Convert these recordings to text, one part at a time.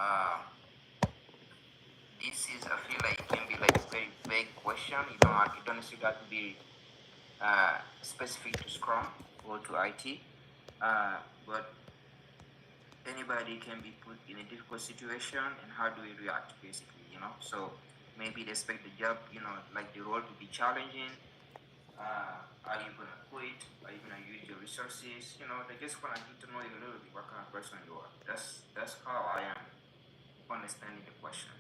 Uh, this is, I feel like it can be like a very vague question. You don't necessarily have to be specific to Scrum or to IT, but anybody can be put in a difficult situation, and how do we react, basically. So maybe they expect the job, like the role to be challenging. Are you gonna quit? Are you gonna use your resources? They just wanna get to know you a little bit, what kind of person you are. That's how I am understanding the question.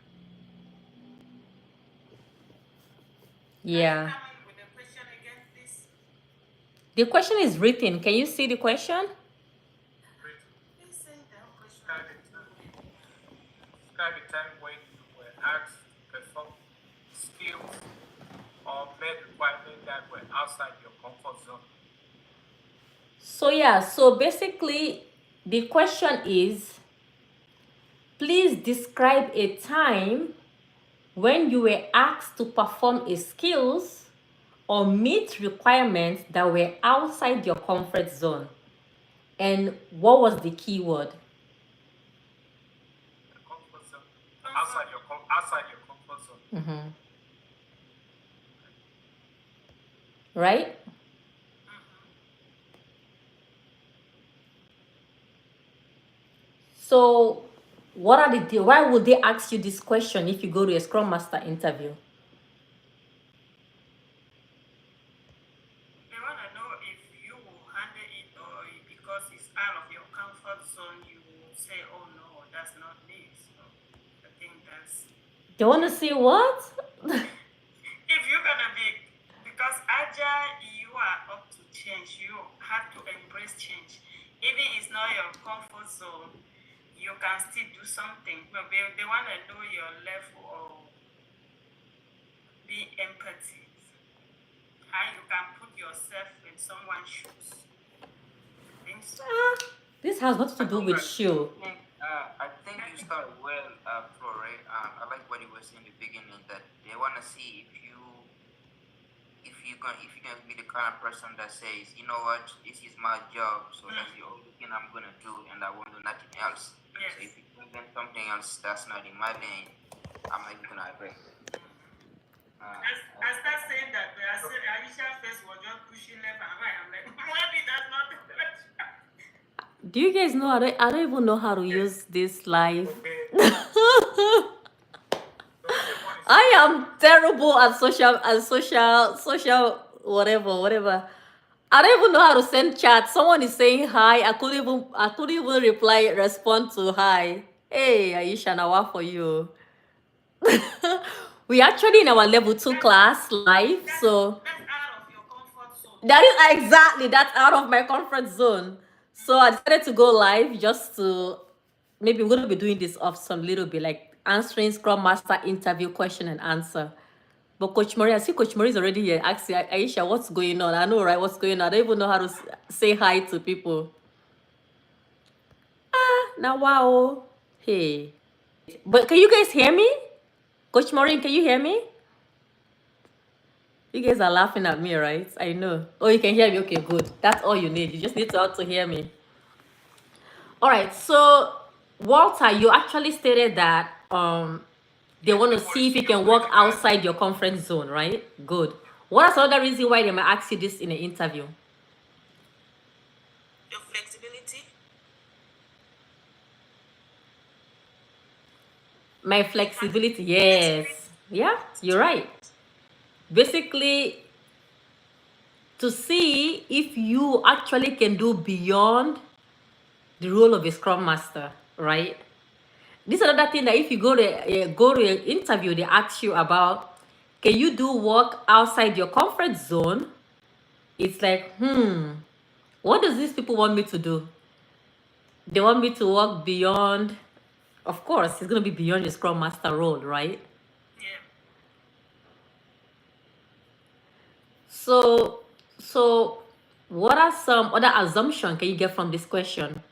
Yeah. With the question again, please? The question is written. Can you see the question? Describe a time when you were asked to perform skills or met requirements that were outside your comfort zone. So yeah, so basically the question is, please describe a time when you were asked to perform a skills or meet requirements that were outside your comfort zone. And what was the keyword? Comfort zone. Outside your comfort zone. Mm-hmm. Right? So why would they ask you this question if you go to a Scrum Master interview? They want to know if you will handle it, or because it's out of your comfort zone, you will say, oh no, that's not me. So I think that's... They want to see what? If you're going to be... Because Agile, you are up to change. You have to embrace change. Even it's not your comfort zone, you can still do something. But they want to know your level of being empathy. How you can put yourself in someone's shoes. This has nothing to do with shoe. I think you started well, Flore. I like what you were saying in the beginning, that they want to see if you're gonna be the kind of person that says, you know what, this is my job, so that's the only thing I'm gonna do, and I won't do nothing else. Yes. So if you do something else that's not in my lane, I'm not gonna agree. I start saying that, but I said Aisha first was just pushing left and right. I'm like, maybe that's not the question. Do you guys know? I don't even know how to use this live. I am terrible at social whatever. I don't even know how to send chat. Someone is saying hi. I couldn't even respond to hi. Hey, Aisha, now what for you? We actually in our level 2 class live, so that's out of your comfort zone. that is exactly, that's out of my comfort zone. So I decided to go live just to, maybe we're going to be doing this off some little bit, like answering Scrum Master interview question and answer. But Coach Marie, I see Coach Marie is already here. Actually, Aisha, what's going on? I know, right? What's going on? I don't even know how to say hi to people. Now, wow. Hey. But can you guys hear me? Coach Maureen, can you hear me? You guys are laughing at me, right? I know. Oh, you can hear me. Okay, good. That's all you need. You just need to hear me. All right. So, Walter, you actually stated that they want to see if you can work outside your comfort zone, right? Good. What are some other reasons why they might ask you this in an interview? Your flexibility. My flexibility, yes. Yeah, you're right. Basically, to see if you actually can do beyond the role of a Scrum Master, right? This is another thing that if you go to an interview, they ask you about, can you do work outside your comfort zone? It's like, what does these people want me to do? They want me to work beyond, of course, it's going to be beyond your Scrum Master role, right? Yeah. So what are some other assumptions can you get from this question?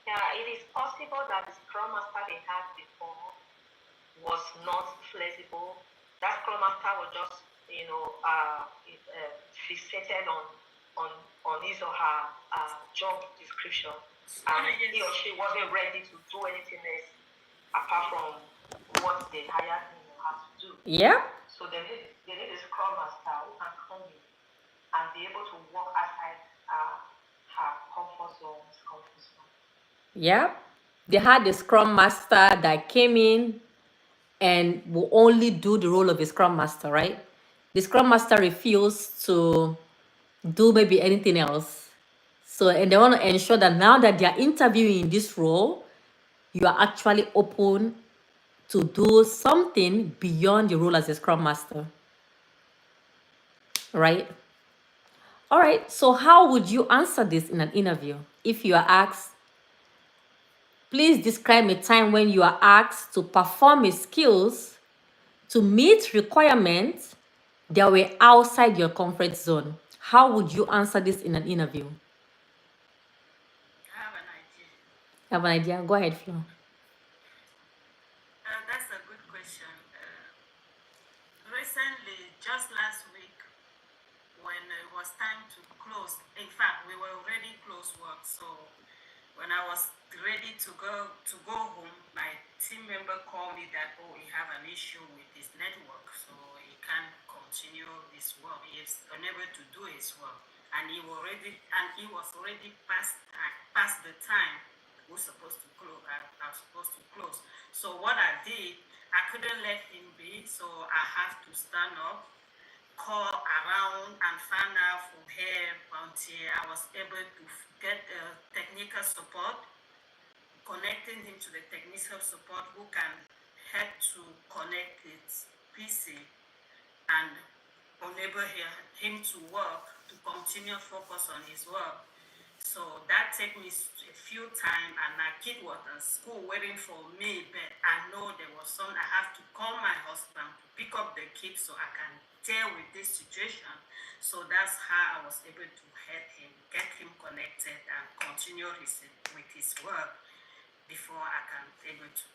Yeah, it is possible that the Scrum Master they had before was not flexible. That Scrum Master was just, fixated on on his or her job description, and he or she wasn't ready to do anything else apart from what they hired him or her to do. Yeah. So they need a Scrum Master who can come in and be able to work outside her comfort zone. Yeah. They had a Scrum Master that came in and will only do the role of a Scrum Master, right? The Scrum Master refused to do maybe anything else. So, and they want to ensure that now that they are interviewing in this role, you are actually open to do something beyond the role as a Scrum Master, right? All right, so how would you answer this in an interview? If you are asked, please describe a time when you are asked to perform a skills to meet requirements that were outside your comfort zone. How would you answer this in an interview? I have an idea. Have an idea? Go ahead, Flo. That's a good question. Recently, just last week, when it was time to close, in fact, we were already close work. So when I was ready to go home, my team member called me that, oh, he have an issue with his network, so he can't continue his work. He is unable to do his work, and he was already past the time we're supposed to close. I was supposed to close. So what I did, I couldn't let him be, so I have to stand up, call around, and find out from here until I was able to get technical support, connecting him to the technical support who can help to connect his PC and enable him to work, to continue focus on his work. So that took me a few times, and my kid was in school waiting for me, but I know there was some, I have to call my husband to pick up the kid so I can deal with this situation. So that's how I was able to help him, get him connected and continue with his work before I can be able to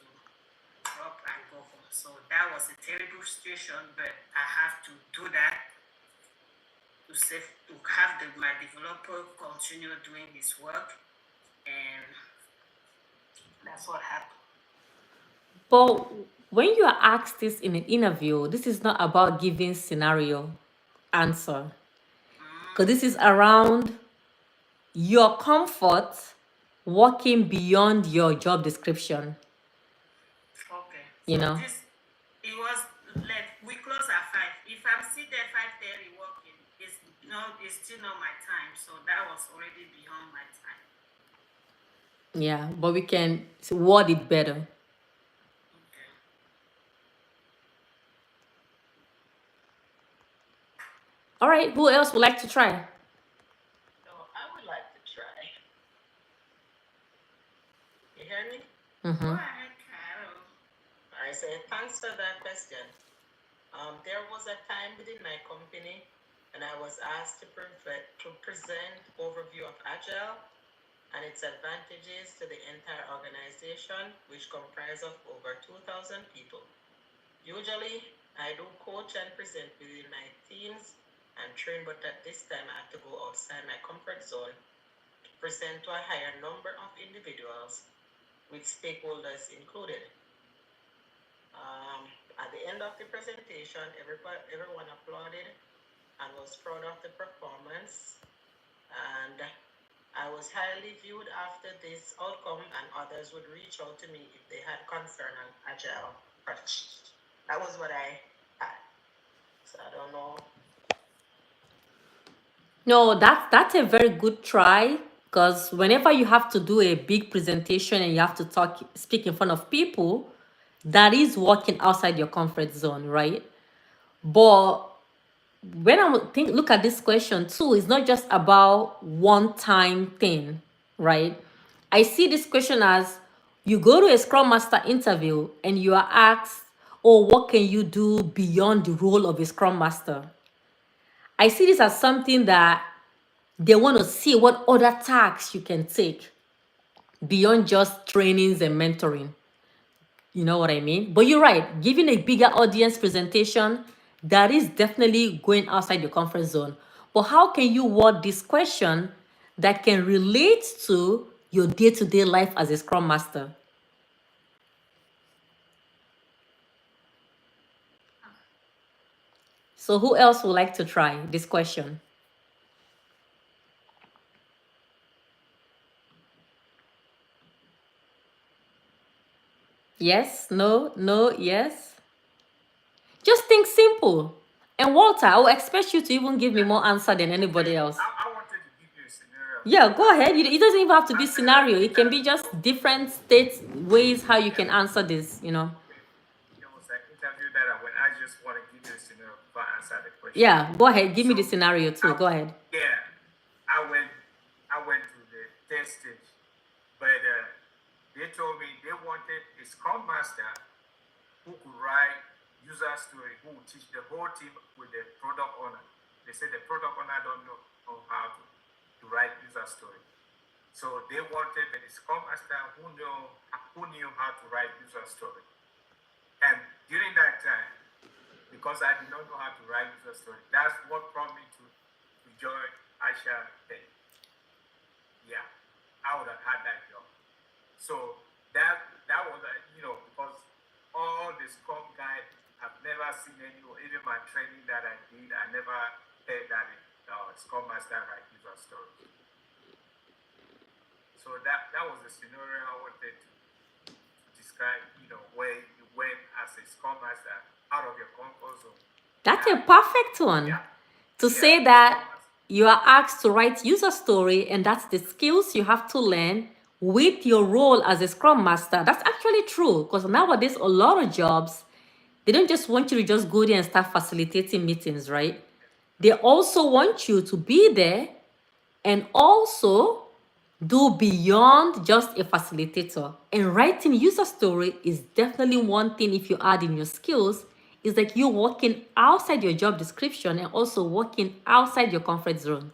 drop and go home. So that was a terrible situation, but I have to do that to have my developer continue doing his work, and that's what happened. But when you are asked this in an interview, this is not about giving scenario answer. Because this is around your comfort working beyond your job description. Okay. You So know? it was like we close at 5. If I'm still there 5:30 working, it's still not my time. So that was already beyond my time. Yeah, but we can word it better. Okay. All right, who else would like to try? So I would like to try. You hear me? Go ahead, Carol. I say thanks for that question. There was a time within my company, and I was asked to present overview of Agile and its advantages to the entire organization, which comprise of over 2,000 people. Usually, I do coach and present within my teams and train, but at this time I have to go outside my comfort zone to present to a higher number of individuals with stakeholders included. At the end of the presentation, everyone applauded and was proud of the performance, and I was highly viewed after this outcome, and others would reach out to me if they had concern on Agile. That was what I had. So I don't know. No, that's a very good try, because whenever you have to do a big presentation and you have to speak in front of people, that is working outside your comfort zone, right? But when I look at this question too, it's not just about one-time thing, right? I see this question as you go to a Scrum Master interview and you are asked, oh, what can you do beyond the role of a Scrum Master? I see this as something that they want to see what other tasks you can take beyond just trainings and mentoring. You know what I mean? But you're right, giving a bigger audience presentation, that is definitely going outside your comfort zone. but how can you word this question that can relate to your day-to-day life as a Scrum Master? So who else would like to try this question? Yes, no, no, yes. Just think simple. And Walter, I will expect you to even give me more answer than anybody else. I wanted to give you a scenario. Yeah, go ahead. It doesn't even have to be scenario. It can be just different states, ways how you can answer this, you know. It was an interview that I went. I just want to give you a scenario before I answer the question. Yeah, go ahead. Give me the scenario too. Go ahead. Yeah, I went to the test stage, but they told me they wanted a Scrum Master who could write user story, who would teach the whole team with the product owner. They said the product owner don't know how to write user story. So they wanted a Scrum Master who knew how to write user story. And during that time, because I did not know how to write user story, that's what prompted me to join AishaTech. Yeah, I would have had that job. So that was because all the Scrum guys, I've never seen even my training that I did, I never heard that Scrum Master write user story. So that was the scenario I wanted to describe, where you went as a Scrum Master out of your comfort zone. That's a perfect one. Yeah. To say that you are asked to write user story, and that's the skills you have to learn with your role as a Scrum Master. That's actually true, because nowadays a lot of jobs, they don't just want you to just go there and start facilitating meetings, right? They also want you to be there and also do beyond just a facilitator. And writing user story is definitely one thing. If you add in your skills, is like you're working outside your job description and also working outside your comfort zone,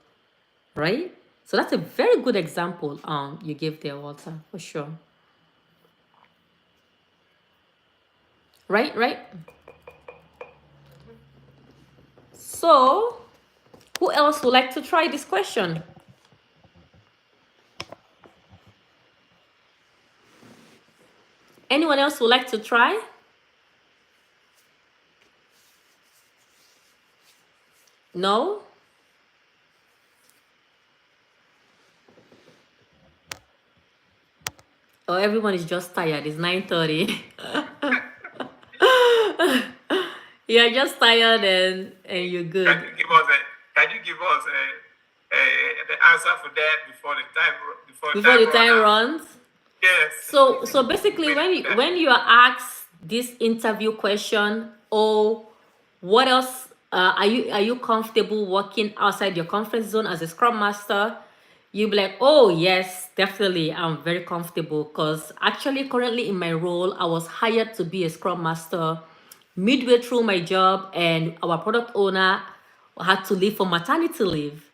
right? So that's a very good example you gave there, Walter, for sure. Right. So who else would like to try this question? Anyone else would like to try? No? Oh, everyone is just tired. It's 9:30. You're just tired and you're good. Can you give us the answer for that before the time runs? Yes. So basically, when you are asked this interview question, oh, what else are you comfortable working outside your comfort zone as a Scrum Master? You'll be like, oh yes, definitely, I'm very comfortable, because actually currently in my role, I was hired to be a Scrum Master midway through my job, and our product owner had to leave for maternity leave.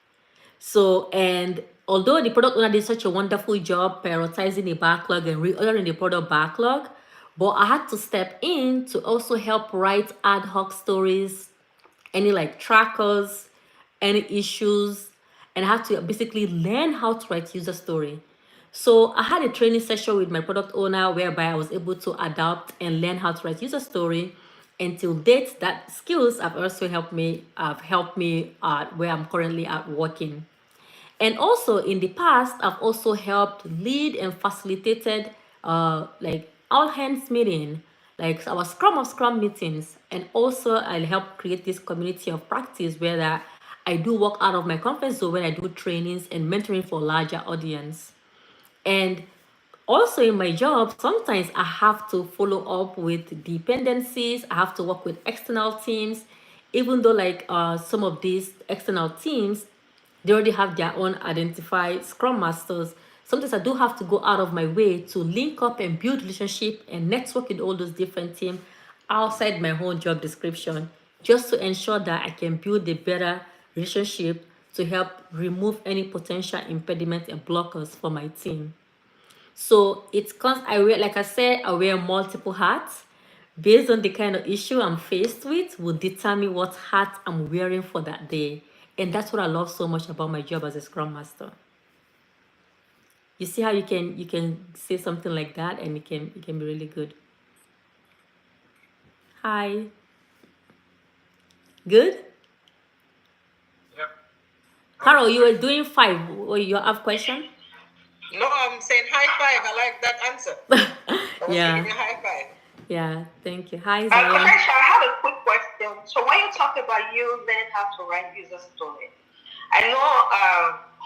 So, and although the product owner did such a wonderful job prioritizing the backlog and reordering the product backlog, but I had to step in to also help write ad hoc stories, any like trackers, any issues, and I had to basically learn how to write user story. So I had a training session with my product owner whereby I was able to adapt and learn how to write user story. Until date, that skills have also helped me where I'm currently at working. And also in the past, I've also helped lead and facilitated like all hands meeting, like our Scrum of Scrum meetings. And also I'll help create this community of practice where that I do work out of my comfort zone when I do trainings and mentoring for larger audience. And also in my job, sometimes I have to follow up with dependencies. I have to work with external teams, even though like some of these external teams, they already have their own identified Scrum Masters. Sometimes I do have to go out of my way to link up and build relationship and network with all those different teams outside my whole job description, just to ensure that I can build a better relationship to help remove any potential impediment and blockers for my team. So it's I wear, like I said, I wear multiple hats. Based on the kind of issue I'm faced with, will determine what hat I'm wearing for that day. And that's what I love so much about my job as a Scrum Master. You see how you can say something like that and it can be really good. Hi. Good? Yep. Carol, you were doing 5. Or you have question? No, I'm saying high five. I like that answer. I was Yeah. giving you a high five. Yeah, thank you. Hi, Coach Zion. Aisha, I have a quick question. So when you talk about you learning how to write user story, I know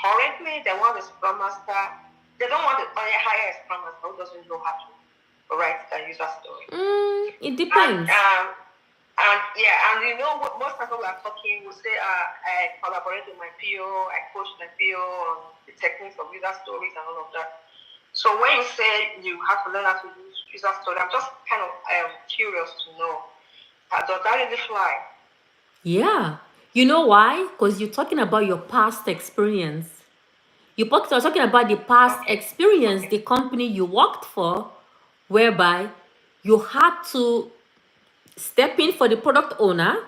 currently they want a Scrum Master. They don't want to hire a Scrum Master who doesn't know how to write a user story. It depends. And you know, most people are talking, will say, I collaborate with my PO, I coach my PO on the techniques of user stories and all of that. So when you say you have to learn how to use user story, I'm just kind of curious to know, does that really fly? Yeah. You know why? Because you're talking about your past experience. You're talking about the past experience, the company you worked for, whereby you had to step in for the product owner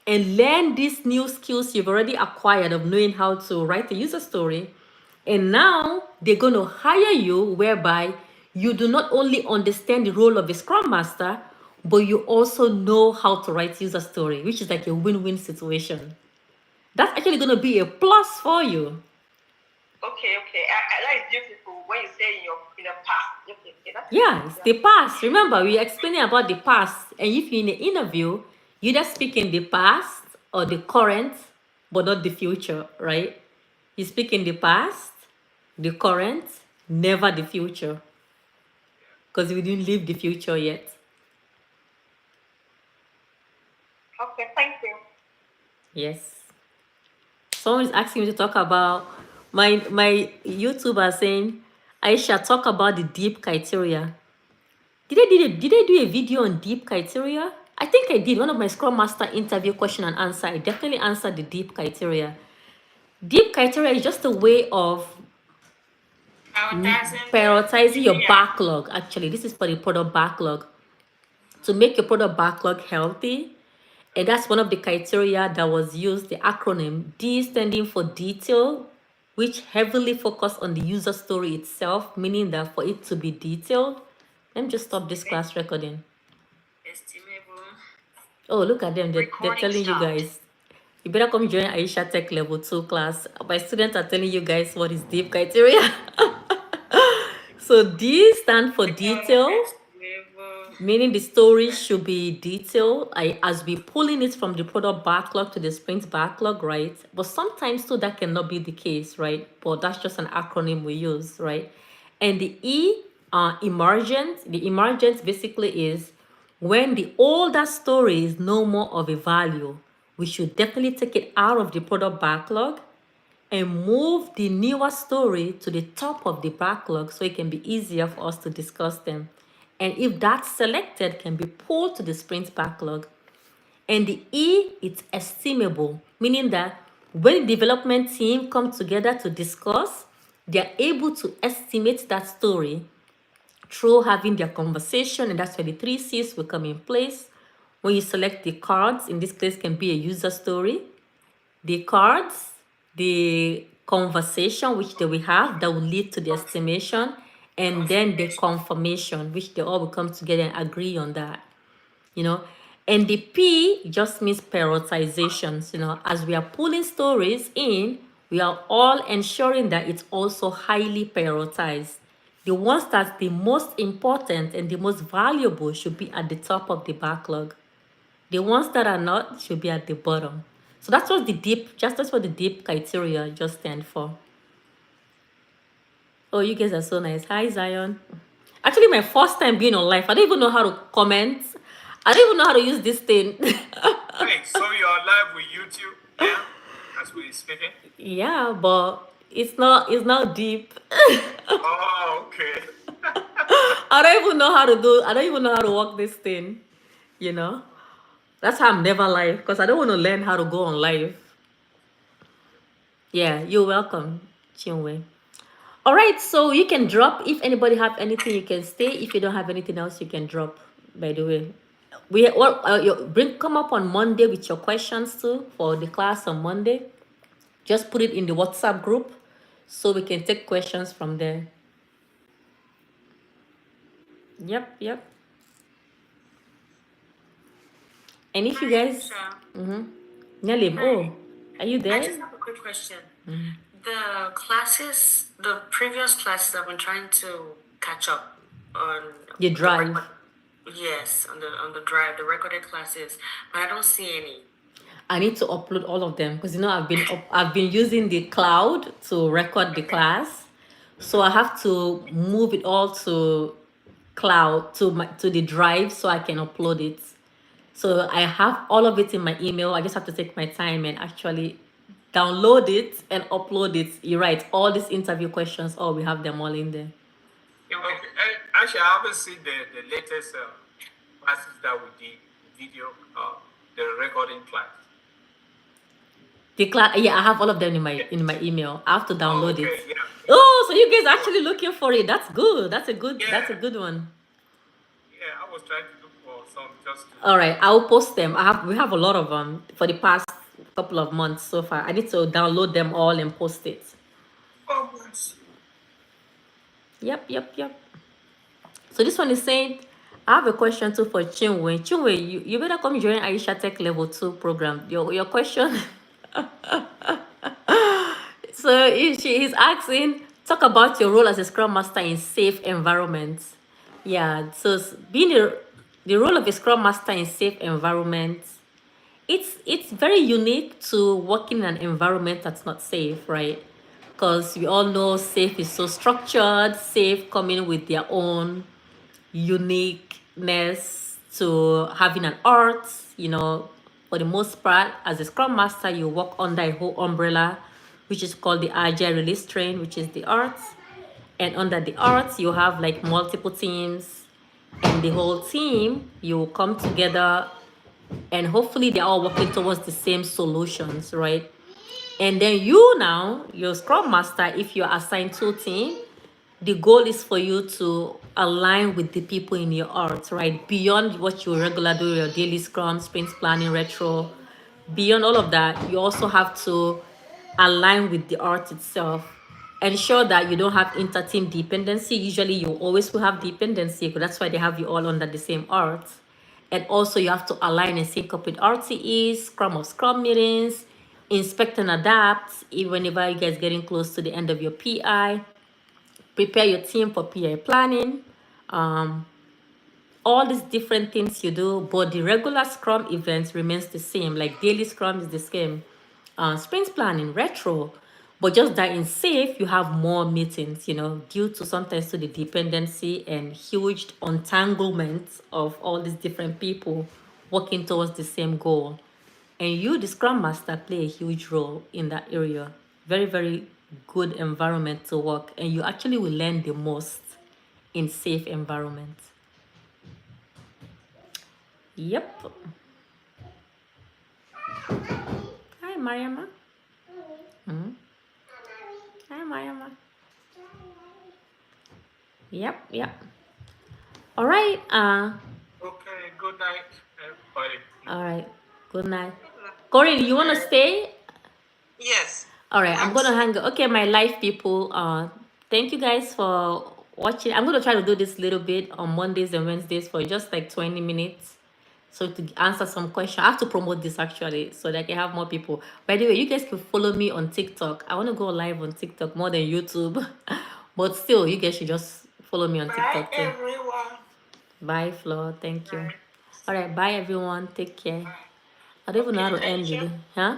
and learn these new skills you've already acquired of knowing how to write a user story. And now they're going to hire you, whereby you do not only understand the role of a Scrum Master, but you also know how to write user story, which is like a win-win situation. That's actually going to be a plus for you. Okay. That is beautiful when you say in the past. Okay, Yeah, it's the past. Remember, we're explaining about the past. And if you're in an interview, you either speak in the past or the current, but not the future, right? You speak in the past, the current, never the future. Because we didn't live the future yet. Okay, thank you. Yes. Someone is asking me to talk about my YouTuber saying, Aisha, talk about the deep criteria. Did I do a video on deep criteria? I think I did. One of my Scrum Master interview question and answer. I definitely answered the deep criteria. Deep criteria is just a way of prioritizing your backlog. Actually, this is for the product backlog. To make your product backlog healthy. And that's one of the criteria that was used, the acronym D standing for detail, which heavily focus on the user story itself, meaning that for it to be detailed. Let me just stop this class recording. Estimable. Oh, look at them. They're telling you guys. You better come join AishaTech Level 2 class. My students are telling you guys what is deep criteria. So D stand for detail, meaning the story should be detailed. As we pulling it from the product backlog to the sprint backlog, right? But sometimes too that cannot be the case, right? But that's just an acronym we use, right? And the E, emergent. The emergent basically is when the older story is no more of a value. We should definitely take it out of the product backlog and move the newer story to the top of the backlog so it can be easier for us to discuss them. And if that's selected, can be pulled to the sprint backlog. And the E, it's estimable, meaning that when the development team come together to discuss, they're able to estimate that story through having their conversation, and that's where the 3 C's will come in place. When you select the cards, in this case can be a user story, the cards, the conversation which they will have that will lead to the estimation, and then the confirmation which they all will come together and agree on that, you know. And the P just means prioritizations, you know. As we are pulling stories in, we are all ensuring that it's also highly prioritized. The ones that's the most important and the most valuable should be at the top of the backlog. The ones that are not should be at the bottom. So that's what the deep criteria just stand for. Oh, you guys are so nice. Hi, Zion. Actually, my first time being on live. I don't even know how to comment. I don't even know how to use this thing. Hey, so you're live with YouTube now as we're speaking? Yeah, but it's not deep. Oh, okay. I don't even know how to work this thing. You know? That's how I'm never live, because I don't want to learn how to go on live. Yeah, you're welcome, Chinwe. All right, so you can drop. If anybody have anything, you can stay. If you don't have anything else, you can drop. By the way, you come up on Monday with your questions too for the class on Monday. Just put it in the WhatsApp group so we can take questions from there. Yep. And if you guys, Nalim, oh, are you I there? just have a quick question. The classes, the previous classes, I've been trying to catch up on The drive. yes, on the drive, the recorded classes, but I don't see any. I need to upload all of them because I've been using the cloud to record the class, so I have to move it all to cloud to the drive so I can upload it. So I have all of it in my email. I just have to take my time and actually download it and upload it. You're right. All these interview questions, we have them all in there. Okay. Actually, I haven't seen the latest classes that we did, video, the recording class. The class, yeah, I have all of them in my email. I have to download okay, it. Yeah. Oh, so you guys actually looking for it? That's good. That's a good one. Yeah, I was trying to look for some just to. All right, I'll post them. We have a lot of them for the past couple of months so far. I need to download them all and post it. Oh, yes. Yep. So this one is saying, I have a question too for Chinwe. Chinwe, you better come join AishaTech Level 2 program. Your question. So he's asking, talk about your role as a Scrum Master in safe environments. Yeah, so being the role of a Scrum Master in safe environments, it's very unique to working in an environment that's not safe, right? Because we all know safe is so structured, safe coming with their own uniqueness to having an art, for the most part. As a Scrum Master, you work under a whole umbrella, which is called the Agile Release Train, which is the arts. And under the arts, you have like multiple teams, and the whole team, you come together and hopefully they're all working towards the same solutions, right? And then your Scrum Master, if you're assigned to a team, the goal is for you to align with the people in your art, right? Beyond what you regularly do, your daily Scrum, sprint planning, retro, beyond all of that, you also have to align with the art itself. Ensure that you don't have inter-team dependency. Usually you always will have dependency, because that's why they have you all under the same art. And also you have to align and sync up with RTEs, Scrum of Scrum meetings, inspect and adapt, even whenever you guys getting close to the end of your PI. Prepare your team for PI planning. All these different things you do, but the regular Scrum events remains the same. Like daily Scrum is the same. Sprint planning, retro, but just that in safe, you have more meetings, due to sometimes to the dependency and huge entanglement of all these different people working towards the same goal. And you, the Scrum Master, play a huge role in that area. Very, very good environment to work, and you actually will learn the most in safe environments. Yep. Hi, Mariama. Hi, Mariama. Yep. All right. Okay, good night, everybody. All right. Good night. Corinne, you want to stay? Yes. All right. I'm going to hang up. Okay, my live people. Thank you guys for watching. I'm going to try to do this little bit on Mondays and Wednesdays for just like 20 minutes. So to answer some questions, I have to promote this actually so that I can have more people. By the way, you guys can follow me on TikTok. I want to go live on TikTok more than YouTube. But still, you guys should just follow me on TikTok too. Bye, everyone. Bye, Flo. Thank you. All right. Bye, everyone. Take care. I don't even know how to end it. Huh?